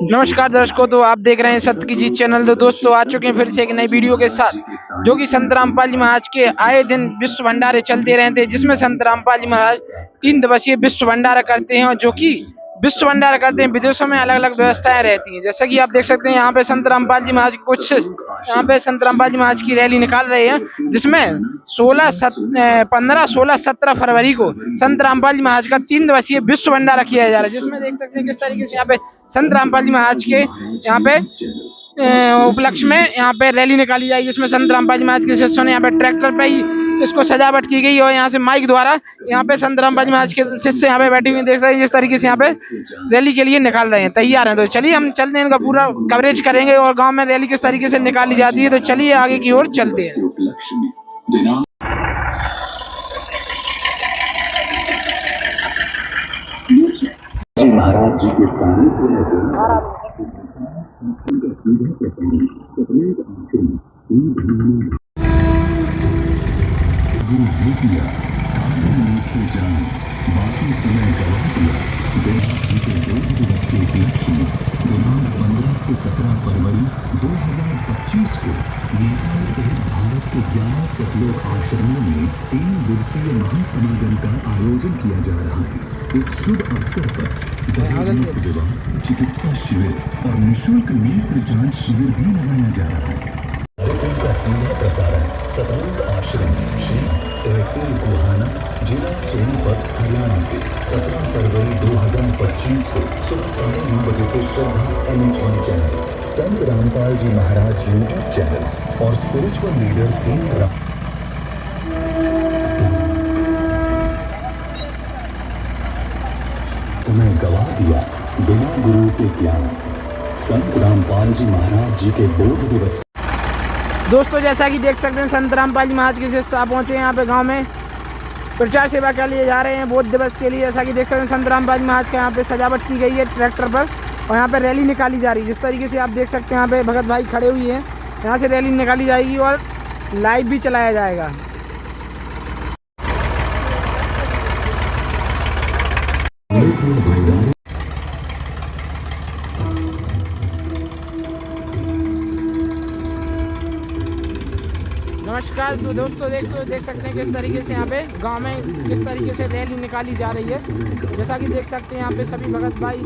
नमस्कार दर्शकों, तो आप देख रहे हैं सत्य की जीत चैनल। तो दोस्तों आ चुके हैं फिर से एक नई वीडियो के साथ, जो कि संत रामपाल जी महाराज के आए दिन विश्व भंडारे चलते रहते हैं, जिसमें संत रामपाल जी महाराज 3 दिवसीय विश्व भंडारा करते हैं। और जो कि विश्व भंडारा करते हैं, विदेशों में अलग अलग व्यवस्थाएं रहती हैं। जैसा कि आप देख सकते हैं, यहाँ पे संत रामपाल जी महाराज कुछ यहाँ पे संत रामपाल जी महाराज की रैली निकाल रहे हैं, जिसमें 15, 16, 17 फरवरी को संत रामपाल जी महाराज का 3 दिवसीय विश्व भंडारा किया जा रहा है। जिसमें देख सकते हैं किस तरीके से यहाँ पे संत रामपाल जी महाराज के यहाँ पे उपलक्ष्य में यहाँ पे रैली निकाली जाएगी, जिसमें संत रामपाल जी महाराज के शिष्यों ने यहाँ पे ट्रैक्टर पे ही इसको सजावट की गई और यहाँ से माइक द्वारा यहाँ पे संत रामपाल जी महाराज के शिष्य यहाँ पे बैठे हुए देख सकते हैं, जिस तरीके से यहाँ पे रैली के लिए निकाल रहे हैं, तैयार हैं। तो चलिए हम चलते हैं, इनका पूरा कवरेज करेंगे और गाँव में रैली किस तरीके से निकाली जाती है। तो चलिए आगे की ओर चलते हैं। महाराज जी के सानिध्य में जान बाकी समय गवा दिया। महाराज जी के 2 दिवस के उपलक्ष्य में दिनांक 15 से 17 फरवरी 2025 को नेपाल सहित भारत के 11 सतलोक आश्रमों में 3 दिवसीय महासमागम का आयोजन किया जा रहा है। इस शुभ अवसर पर दहेज विवाह, चिकित्सा शिविर और निःशुल्क नेत्र जांच शिविर भी लगाया जा रहा है। कार्यक्रम का सीधा प्रसारण सतलोक आश्रम श्री तहसील गुहाना, जिला सोनीपत, हरियाणा से 17 फरवरी 2025 को सुबह 9:30 बजे से श्रद्धा NH1 चैनल, संत रामपाल जी महाराज यूट्यूब चैनल और स्पिरिचुअल लीडर सेंट समय गवा दिया बिना गुरु के ज्ञान। संत रामपाल जी महाराज जी के बोध दिवस। दोस्तों जैसा कि देख सकते हैं, संत रामपाल जी महाराज के शिष्य पहुंचे यहाँ पे गांव में प्रचार सेवा के लिए जा रहे हैं बोध दिवस के लिए। जैसा कि देख सकते हैं, संत रामपाल जी महाराज का यहाँ पे सजावट की गई है ट्रैक्टर पर और यहाँ पे रैली निकाली जा रही है। जिस तरीके से आप देख सकते हैं, यहाँ पे भगत भाई खड़े हुए हैं, यहाँ से रैली निकाली जाएगी और लाइव भी चलाया जाएगा। नमस्कार दोस्तों, देख सकते हैं किस तरीके से यहाँ पे गांव में किस तरीके से रैली निकाली जा रही है। जैसा कि देख सकते हैं, यहाँ पे सभी भगत भाई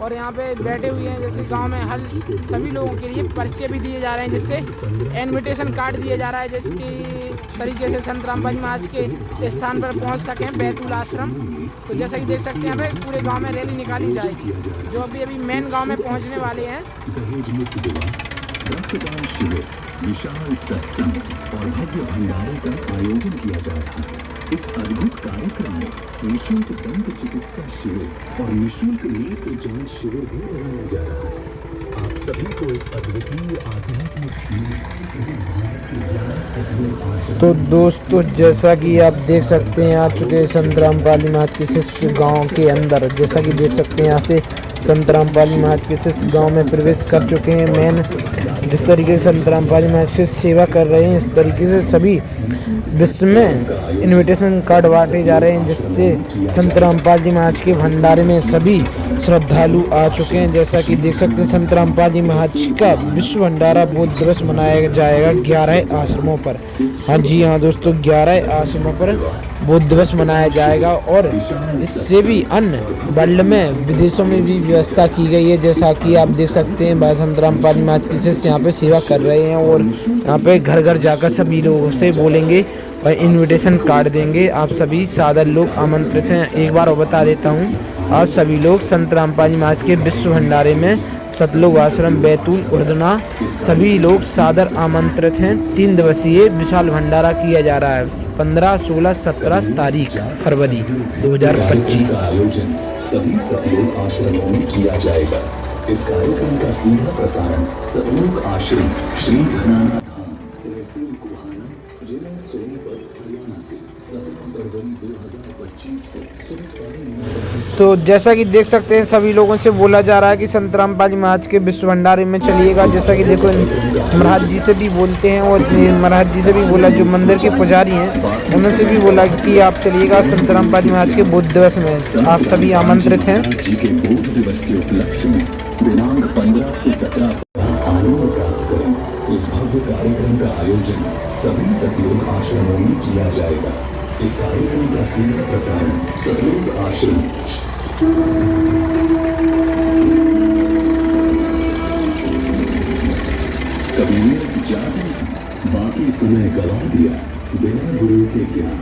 और यहाँ पे बैठे हुए हैं। जैसे गांव में हर सभी लोगों के लिए पर्चे भी दिए जा रहे हैं, जिससे इनविटेशन कार्ड दिया जा रहा है, जिसकी तरीके से संत रामपाल जी महाराज के स्थान पर पहुँच सकें, बैतूल आश्रम। तो जैसा कि देख सकते हैं, यहाँ पे पूरे गाँव में रैली निकाली जाएगी, जो अभी मेन गाँव में पहुँचने वाले हैं। रक्तदान शिविर, विशाल सत्संग और भव्य भंडारे का आयोजन किया जा रहा है। इस अद्भुत कार्यक्रम में निःशुल्क दंत चिकित्सा शिविर और निःशुल्क नेत्र जांच शिविर भी लगाया जा रहा है। आप सभी को इस अद्वितीय आध्यात्मिक तो दोस्तों जैसा कि आप देख सकते हैं, आ चुके हैं संत रामपाल जी महाराज के शिष्य गाँव के अंदर। जैसा कि देख सकते हैं, यहाँ से संत रामपाल जी महाराज के शिष्य गाँव में प्रवेश कर चुके हैं। मेन जिस तरीके से संत रामपाल जी महाराज से सेवा कर रहे हैं, इस तरीके से सभी विश्व में इनविटेशन कार्ड बांटे जा रहे हैं, जिससे संत रामपाल जी महाराज के भंडारे में सभी श्रद्धालु आ चुके हैं। जैसा कि देख सकते हैं, संत रामपाल जी महाराज का विश्व भंडारा बोध दिवस मनाया जाएगा 11 आश्रमों पर। हाँ जी हाँ दोस्तों, 11 आश्रमों पर बोध दिवस मनाया जाएगा और इससे भी अन्य वर्ल्ड में विदेशों में भी व्यवस्था की गई है। जैसा कि आप देख सकते हैं, भाई संत रामपाल जी महाराज के शिष्य यहाँ पे सेवा कर रहे हैं और यहाँ पे घर घर जाकर सभी लोगों से बोलेंगे और इनविटेशन कार्ड देंगे। आप सभी सादर लोग आमंत्रित हैं। एक बार और बता देता हूँ, आप सभी लोग संत रामपाल जी महाराज के विश्व भंडारे में सतलोक आश्रम बैतूल उर्दना सभी लोग सादर आमंत्रित हैं। 3 दिवसीय विशाल भंडारा किया जा रहा है 15, 16, 17 तारीख फरवरी 2025 का आयोजन सभी सतलोक आश्रमों में किया जाएगा। इस कार्यक्रम का सीधा प्रसारण सतलोक आश्रम श्री धनाना धाम, तहसील गुहाना, जिला सोनीपत, हरियाणा से 17 फरवरी 2025 को सुबह 9:30। तो जैसा कि देख सकते हैं, सभी लोगों से बोला जा रहा है कि संत रामपाल जी महाराज के विश्व भंडारे में चलिएगा। जैसा कि देखो, महाराज जी से भी बोलते हैं और महाराज जी से भी बोला, जो मंदिर के पुजारी हैं उनसे भी बोला कि आप चलिएगा संत रामपाल जी महाराज के बोध दिवस में। आप सभी आमंत्रित हैं। जी के बोध दिवस के उपलक्ष्य में दिनांक से 17 आनंद प्राप्त करें। इस भव्य कार्यक्रम का आयोजन सभी सतलोक आश्रमों में किया जाएगा। इस कार्यक्रम का सीधा प्रसारण सतलोक आश्रम कबीर जाते बाकी समय गवा दिया बिना गुरु के ज्ञान।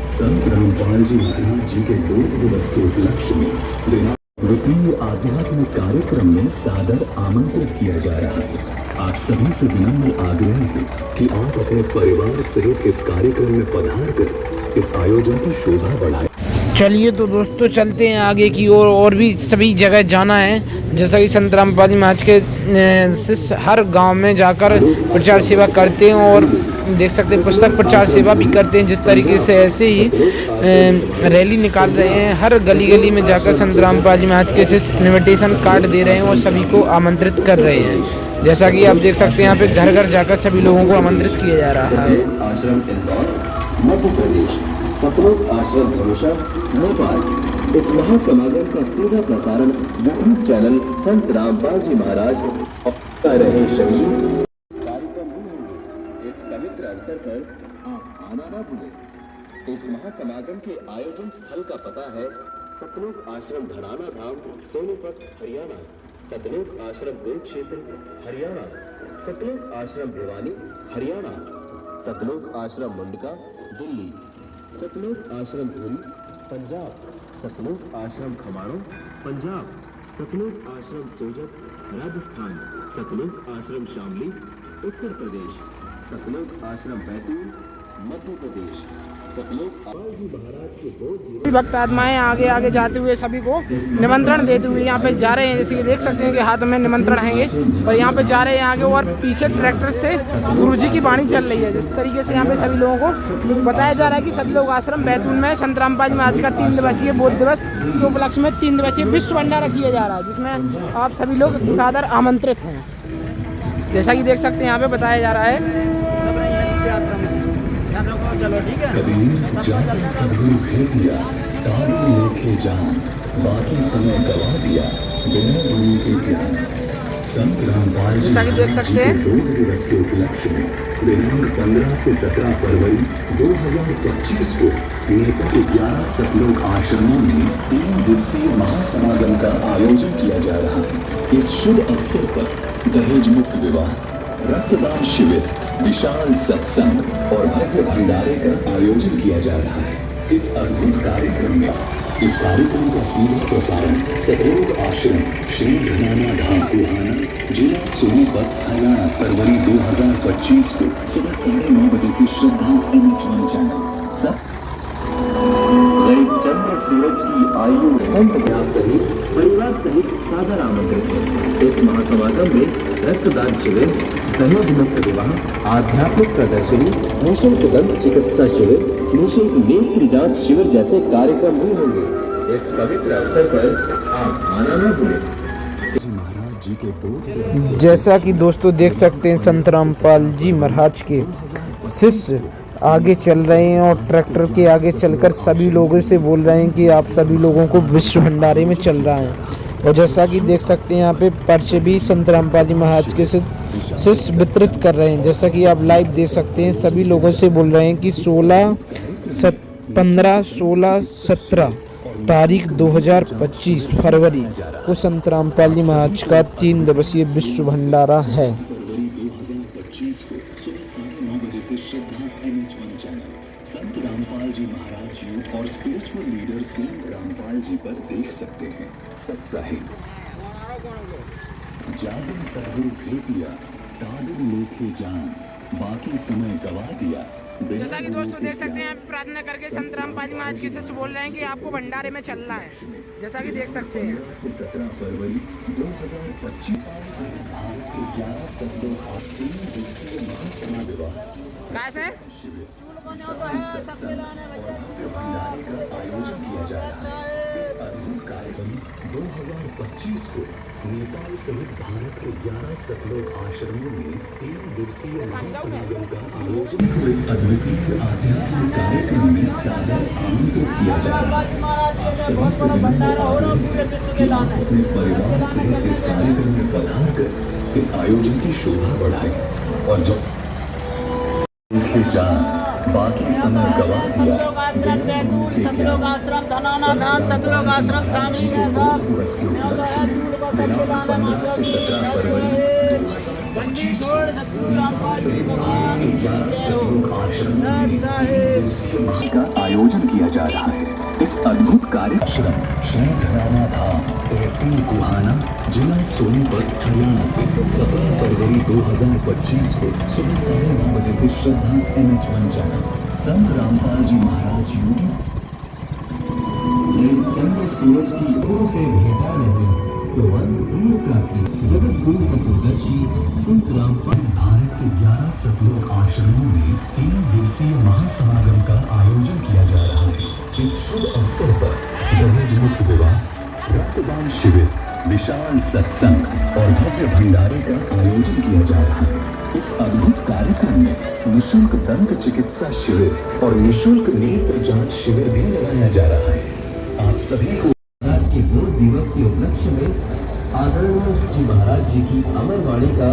संत रामपाल जी महाराज जी के 2 दिवस के उपलक्ष्य में द्वितीय आध्यात्मिक कार्यक्रम में सादर आमंत्रित किया जा रहा है। आप सभी से विनम्र आग्रह है कि आप अपने परिवार सहित इस कार्यक्रम में पधार कर इस आयोजन की शोभा बढ़ाएं। चलिए तो दोस्तों चलते हैं आगे की ओर और भी सभी जगह जाना है। जैसा कि संत रामपाल जी महाराज के शिष्य हर गांव में जाकर प्रचार सेवा करते हैं और देख सकते हैं पुस्तक प्रचार सेवा भी करते हैं। जिस तरीके से ऐसे ही रैली निकाल रहे हैं, हर गली गली में जाकर संत रामपाल जी महाराज के शिष्य इन्विटेशन कार्ड दे रहे हैं और सभी को आमंत्रित कर रहे हैं। जैसा कि आप देख सकते हैं यहाँ पे घर घर जाकर सभी लोगों को आमंत्रित किया जा रहा है। आश्रम इंदौर मध्य प्रदेश, सतलोक आश्रम धनुषा नेपाल। इस महासमागम का सीधा प्रसारण यूट्यूब चैनल संत रामपाल जी महाराज कर रहे शहीद कार्यक्रम भी होंगे। इस पवित्र अवसर पर आप आना ना भूलें। इस महासमागम के आयोजन स्थल का पता है सतलोक आश्रम धड़ाना धाम, सोनीपत, हरियाणा। सतलोक आश्रम कुरुक्षेत्र, हरियाणा। सतलोक आश्रम भिवानी, हरियाणा। सतलोक आश्रम मुंडका, दिल्ली। सतलोक आश्रम धुरी, पंजाब। सतलोक आश्रम खमाणों, पंजाब। सतलोक आश्रम सोजत, राजस्थान। सतलोक आश्रम शामली, उत्तर प्रदेश। सतलोक आश्रम बैतूल, मध्य प्रदेश। सतलोक जी महाराज के 2 दिवस भक्त आत्माएं आगे आगे जाते हुए सभी को निमंत्रण देते हुए यहाँ पे जा रहे हैं। जैसे कि देख सकते हैं कि हाथ में निमंत्रण है और यहाँ पे जा रहे हैं आगे और पीछे ट्रैक्टर से गुरुजी की वाणी चल रही है। जिस तरीके से यहाँ पे सभी लोगों को बताया जा रहा है कि सतलोक आश्रम बैतूल में संत रामपाल जी महाराज का 3 दिवसीय बौद्ध दिवस के उपलक्ष्य में 3 दिवसीय विश्व भंडारा किया जा रहा है, जिसमें आप सभी लोग सादर आमंत्रित हैं। जैसा कि देख सकते हैं यहाँ पे बताया जा रहा है। कबीर जाते सदगुरु भेज दिया तारी लेखे जान, बाकी समय गवा दिया बिना गुरु के ज्ञान। संत रामपाल जी जैसा कि देख सकते हैं 2 दिवस के उपलक्ष्य में दिनांक 15 से 17 फरवरी 2025 को नेपाल के 11 सतलोक आश्रमों में 3 दिवसीय महासमागम का आयोजन किया जा रहा है। इस शुभ अवसर पर दहेज मुक्त विवाह, रक्तदान शिविर, विशाल सत्संग और भव्य भंडारे का आयोजन किया जा रहा है। इस अद्भुत कार्यक्रम का सीधा प्रसारण सतलोक आश्रम श्री धनाना धाम गुहाना, जिला सोनीपत, हरियाणा फरवरी 2025 को सुबह 9:30 बजे से श्रद्धा NH1 चैनल। चंद्र सूरज की आयु संत ज्ञान सहित परिवार सहित सादर आमंत्रित है। इस महासमागम में रक्तदान शिविर, दहेज मुक्त विवाह, आध्यात्मिक प्रदर्शनी, निःशुल्क दंत चिकित्सा शिविर, निःशुल्क नेत्र जांच शिविर जैसे कार्यक्रम भी होंगे। इस पवित्र अवसर पर आप आना न भूलें। महाराज जी के 2 दिवस जैसा कि दोस्तों देख सकते हैं संत रामपाल जी महाराज के शिष्य आगे चल रहे हैं और ट्रैक्टर के आगे चलकर सभी लोगों से बोल रहे हैं कि आप सभी लोगों को विश्व भंडारे में चल रहा है। और जैसा कि देख सकते हैं यहाँ पे पर्चे भी संत रामपाल जी महाराज के शिष्य वितरित कर रहे हैं। जैसा कि आप लाइव देख सकते हैं सभी लोगों से बोल रहे हैं कि 15, 16, 17 तारीख 2025 फरवरी को संत रामपाल जी महाराज का 3 दिवसीय विश्व भंडारा है। संत रामपाल जी महाराज जी और स्पिरिचुअल लीडर संत रामपाल जी पर देख सकते हैं। सत्साहिब जादू सदगुरु भेज दिया तादिन लेखे जान, बाकी समय गवा दिया। जैसा कि दोस्तों देख सकते हैं प्रार्थना करके संत रामपाल जी महाराज के शिष्य बोल रहे हैं कि आपको भंडारे में चलना है। जैसा कि देख सकते हैं 17 फरवरी 2025 भारत के 11 सतलोक और 3 दिवसीय महासमागम कैसे भंडारे का आयोजन किया जा रहा है। इस अद्भुत कार्यक्रम 2025 को नेपाल सहित भारत के 11 सतलोक आश्रमों में 3 दिवसीय महासमागम का आयोजन इस अद्वितीय आध्यात्मिक कार्यक्रम में सादर आमंत्रित किया जा रहा है। आप सभी से विनम्र आग्रह है कि आप अपने परिवार सहित इस कार्यक्रम में पधार कर मिलकर इस आयोजन की शोभा बढ़ाए और जो जान बाकी समय गवा दिया सतलोक आश्रम बैतूल, सतलोक आश्रम धनाना धाम, सतलोक आश्रम शामी में सब बंदी छोड़ सतगुरु रामपाल जी भगवान की जय का आयोजन किया जा रहा है। इस अद्भुत कार्यक्रम श्री धनाना धाम, तहसील गुहाना, जिला सोनीपत, हरियाणा से 17 फरवरी 2025 को सुबह 9:30 बजे से श्रद्धा NH1 चैनल, संत रामपाल जी महाराज यूट्यूब चंद्र सूरज की गुरु से भेंटा नहीं तो अंत दूर का की जगत गुरु तत्वदर्शी संत रामपाल भारत के 11 सतलोक आश्रमों में 3 दिवसीय महासमागम का आयोजन किया जा रहा है। इस शुभ अवसर पर दहेज मुक्त विवाह, रक्तदान शिविर, विशाल सत्संग और भव्य भंडारे का आयोजन किया जा रहा है। इस अद्भुत कार्यक्रम में निःशुल्क दंत चिकित्सा शिविर और निःशुल्क नेत्र जांच शिविर भी लगाया जा रहा है। आप सभी को आज के गुरु दिवस के उपलक्ष्य में आदरणीय श्री महाराज जी की अमरवाणी का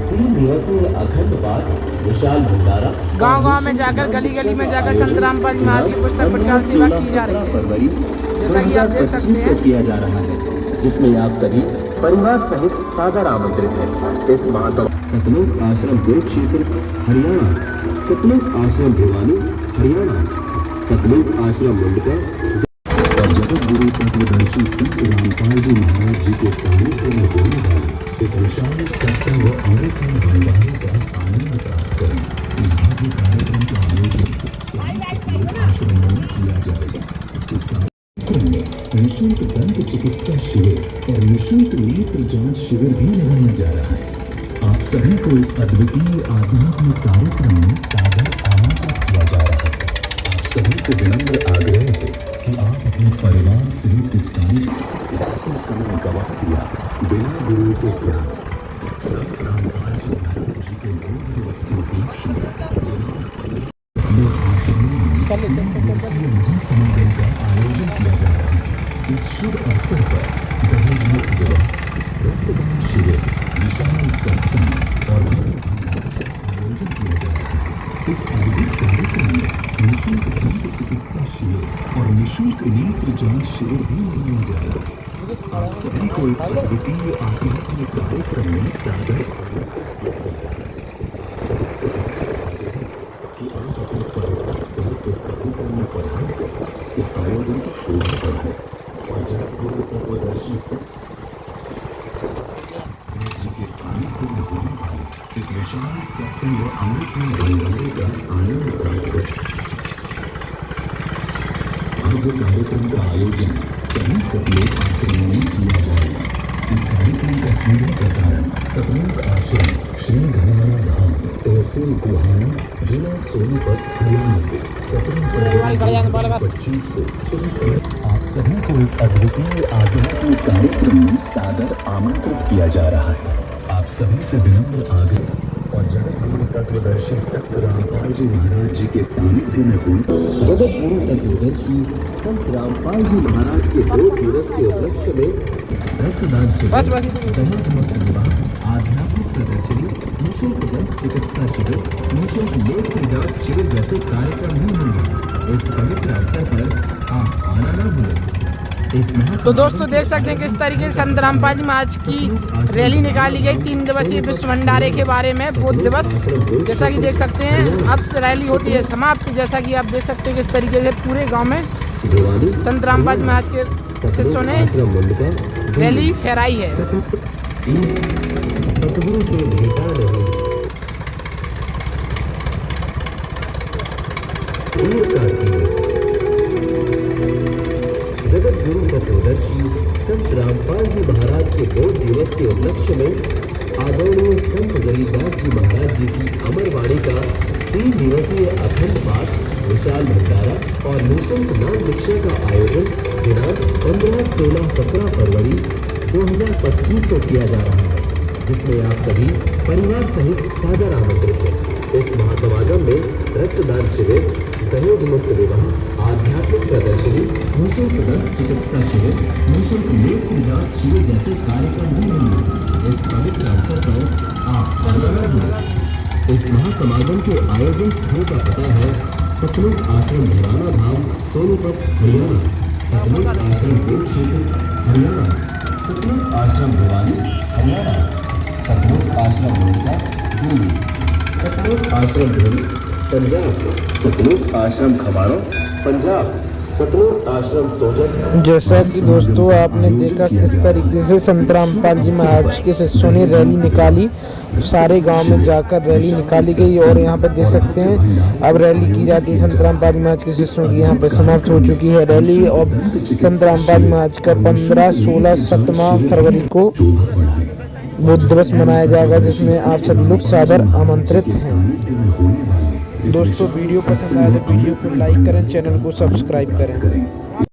3 दिवसीय अखंड पाठ, विशाल भंडारा, गांव-गांव में जाकर, गली-गली में जाकर संत रामपाल जी महाराज की पुस्तक प्रचार सेवा की जा रही है। फरवरी जैसा कि आप देख सकते 2025 को हैं, किया जा रहा है, जिसमें आप सभी परिवार सहित सादर आमंत्रित हैं। इस महासभा सतलोक आश्रम कुरुक्षेत्र हरियाणा, सतलोक आश्रम भिवानी हरियाणा, सतलोक आश्रम मुंडका और जगत गुरु तत्वदर्शी संत रामपाल जी महाराज जी के सानिध्य में होने वाले इस विशाल सत्संग व अमृतमय भंडारे का आनंद प्राप्त करें। इस भव्य कार्यक्रम का आयोजन सतलोक आश्रमों में किया जाएगा। इस कार्यक्रम में निःशुल्क दंत चिकित्सा शिविर और निःशुल्क नेत्र जांच शिविर भी लगाया जा रहा है। आप सभी को इस अद्वितीय आध्यात्मिक कार्यक्रम में सादर आमंत्रित किया जा रहा है। आप सभी से विनम्र आग्रह है कि आप अपने परिवार सहित इस कार्य बाकी समय गवा दिया बिना गुरु के ज्ञान संत रामपाल जी महाराज जी के बोध दिवस के उपलक्ष्य में महासमागम का आयोजन किया जा रहा है। इस शुभ अवसर पर दहेज मुक्त विवाह, रक्तदान शिविर, विशाल सत्संग और भव्य भंडारे का आयोजन किया जा रहा है। इस अद्भुत कार्यक्रम में निःशुल्क दंत चिकित्सा शिविर और निःशुल्क नेत्र जांच शिविर भी लगाया जा रहा है। आप सभी को इस अद्वितीय आध्यात्मिक कार्यक्रम में सादर आमंत्रित किया जा रहा है। सभी से आग्रह है कि आप अपने परिवार सहित इस कार्यक्रम में पधार कर इस आयोजन की शोभा बढ़ाएं और जगत गुरु तत्वदर्शी संत जी के सानिध्य में होने वाले इस विशाल सत्संग व अमृतमय भंडारे का आनंद प्राप्त करें। भव्य कार्यक्रम का आयोजन सभी सतलोक आश्रमों में किया जाएगा। इस कार्यक्रम का सीधा प्रसारण सतलोक आश्रम श्री धनाना धाम, तहसील गुहाना, जिला सोनीपत, हरियाणा से 17 फरवरी 2025 को सुबह आप सभी को इस अद्वितीय आध्यात्मिक कार्यक्रम में सादर आमंत्रित किया जा रहा है। आप सभी से विनम्र आग्रह और जगत गुरु तत्वदर्शी संत रामपाल जी महाराज जी के सानिध्य में हुई जगत गुरु तत्वदर्शी संत रामपाल जी महाराज के 2 दिवस के उपलक्ष्य में रक्तदान शिविर, दहेज मुक्त विवाह, आध्यात्मिक प्रदर्शनी, निःशुल्क दंत चिकित्सा शिविर, निःशुल्क नेत्र जांच शिविर जैसे कार्यक्रम भी होंगे। इस पवित्र अवसर पर आप आना न भूलें। तो दोस्तों देख सकते हैं किस तरीके से संत रामपाल जी महाराज की रैली निकाली गई 3 दिवसीय विश्व भंडारे के बारे में बोध दिवस। जैसा कि देख सकते हैं अब रैली होती है समाप्त। जैसा कि आप देख सकते हैं किस तरीके से पूरे गांव में संत रामपाल जी महाराज के शिष्यों ने रैली फहराई है। सतगुरु से भेंटा नहीं दूर का की जगत गुरु तत्वदर्शी संत रामपाल जी महाराज के 2 दिवस के उपलक्ष्य में आदरणीय संत गरीबदास जी महाराज जी की अमरवाणी का 3 दिवसीय अखंड पाठ, विशाल भंडारा और निःशुल्क नाम दीक्षा का आयोजन दिनांक 15, 16, 17 फरवरी 2025 को किया जा रहा है, जिसमें आप सभी परिवार सहित सादर आमंत्रित हैं। इस महासमागम में रक्तदान शिविर, दहेज मुक्त विवाह, आध्यात्मिक प्रदर्शनी, निःशुल्क दंत चिकित्सा शिविर, निःशुल्क नेत्र जांच शिविर जैसे कार्यक्रम भी होंगे। इस पवित्र इस महासमागम के आयोजन स्थल का पता है सतलुज आश्रम धराना धाम, सोनीपत, हरियाणा। सतलुज आश्रम कुल क्षेत्र, हरियाणा। सतलुज आश्रम भिवानी, हरियाणा। सतलुज आश्रम नोएडा, दिल्ली। सतलुज आश्रम भिवानी, पंजाब। सतलुज आश्रम खमाणों, पंजाब। सतलुज आश्रम सोजत। जैसा कि दोस्तों आपने देखा किस तरीके से संत रामपाल जी महाराज के शिष्यों ने रैली निकाली, सारे गांव में जाकर रैली निकाली गई और यहाँ पर देख सकते हैं अब रैली की जाती है। संत रामपाल जी महाराज के शिष्यों की यहाँ पर समाप्त हो चुकी है रैली और संत रामपाल जी महाराज का 15, 16, 17 फरवरी को बुद्ध दिवस मनाया जाएगा, जिसमें आप सभी लोग सादर आमंत्रित हैं। दोस्तों वीडियो पसंद आया तो वीडियो को लाइक करें, चैनल को सब्सक्राइब करें।